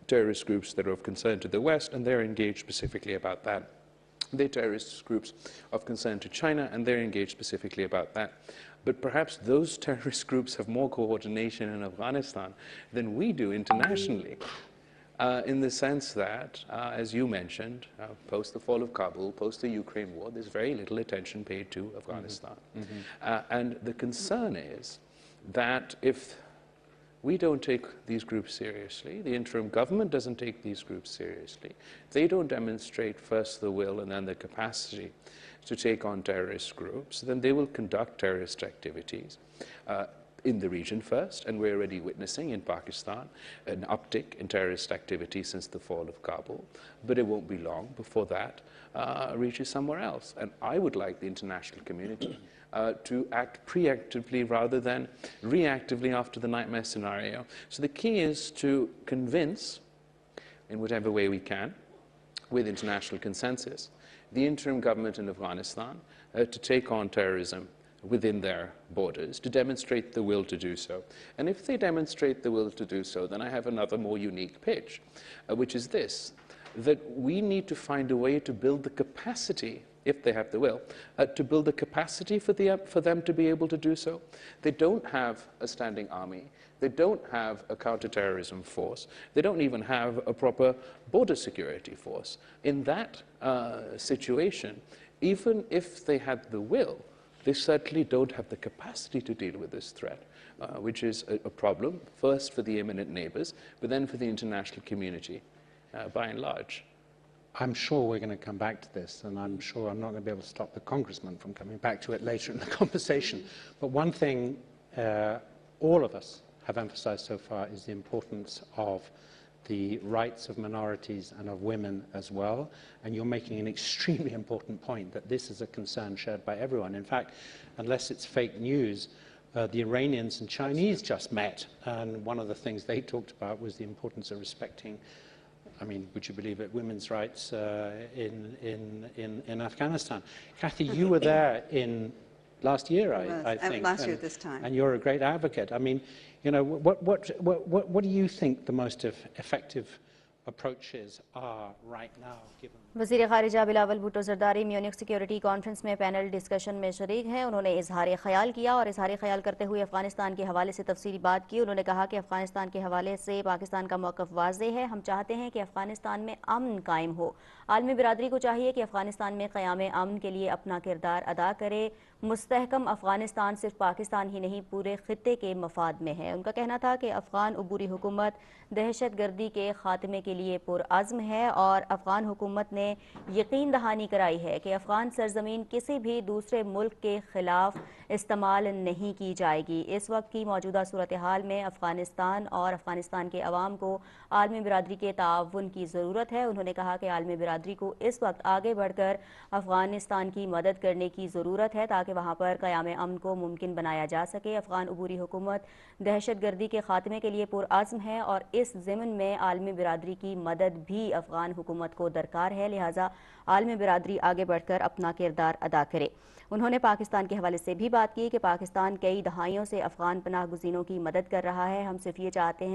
terrorist groups that are of concern to the West, and they're engaged specifically about that. They're terrorist groups of concern to China, and they're engaged specifically about that. But perhaps those terrorist groups have more coordination in Afghanistan than we do internationally, in the sense that, as you mentioned, post the fall of Kabul, post the Ukraine war, there's very little attention paid to Afghanistan. And the concern is that if we don't take these groups seriously, the interim government doesn't take these groups seriously, they don't demonstrate first the will and then the capacity to take on terrorist groups, then they will conduct terrorist activities in the region first, and we're already witnessing in Pakistan an uptick in terrorist activity since the fall of Kabul, but it won't be long before that reaches somewhere else. And I would like the international community to act preemptively rather than reactively after the nightmare scenario. So the key is to convince, in whatever way we can, with international consensus, the interim government in Afghanistan to take on terrorism within their borders, to demonstrate the will to do so. And if they demonstrate the will to do so, then I have another more unique pitch, which is this, that we need to find a way to build the capacity, if they have the will, to build the capacity for them to be able to do so. They don't have a standing army. They don't have a counterterrorism force. They don't even have a proper border security force. In that situation, even if they had the will, they certainly don't have the capacity to deal with this threat, which is a problem, first for the imminent neighbors, but then for the international community by and large. I'm sure we're going to come back to this, and I'm sure I'm not going to be able to stop the Congressman from coming back to it later in the conversation. But one thing all of us have emphasized so far is the importance of the rights of minorities and of women as well. And you're making an extremely important point that this is a concern shared by everyone. In fact, unless it's fake news, the Iranians and Chinese just met, and one of the things they talked about was the importance of respecting, I mean, would you believe it, women's rights in Afghanistan. Kathy, you were there in last year, I think. Last year this time. And you're a great advocate. I mean, you know, what do you think the most effective approaches are right now, given? وزیر خارجہ Bilawal Bhutto Zardari Munich security conference میں panel discussion میں شریک ہیں. انہوں نے اظہار خیال کیا اور اظہار خیال کرتے ہوئے افغانستان کے حوالے سے تفصیلی بات کی. انہوں نے کہا کہ افغانستان کے حوالے سے پاکستان کا موقف واضح ہے. ہم چاہتے ہیں کہ افغانستان میں امن قائم ہو. عالمی برادری کو چاہیے کہ افغانستان میں قیام امن کے لیے اپنا کردار ادا کرے. مستحکم افغانستان صرف پاکستان ہی نہیں پورے خطے کے مفاد میں ہے. ان کا کہنا تھا کہ افغان عبوری حکومت دہشت گردی کے خاتمے کے لیے پرعزم ہے اور افغان حکومت نے یقین دہانی کرائی ہے کہ افغان سرزمین کسی بھی دوسرے ملک کے خلاف استعمال نہیں کی جائے گی. اس وقت کی موجودہ صورتحال میں افغانستان اور افغانستان کے عوام کو عالمی برادری کے تعاون کی ضرورت ہے. انہوں نے کہا کہ عالمی برادری کو اس وقت آگے بڑھ کر افغانستان کی مدد کرنے کی ضرورت ہے تاکہ وہاں پر قیام امن کو ممکن بنایا جا سکے. افغان عبوری حکومت دہشت گردی کے خاتمے کے لیے پرعزم ہے اور اس ضمن میں عالمی برادری کی مدد بھی افغان حکومت کو درکار ہے. لہٰذا عالمی برادری آگے بڑھ کر اپنا کردار ادا کرے. انہوں نے پاکستان کے حوالے سے بھی بات کی کہ پاکستان کئی دہائیوں سے افغان پناہ گزینوں کی مدد کر رہا ہے. ہم صرف یہ چاہتے ہیں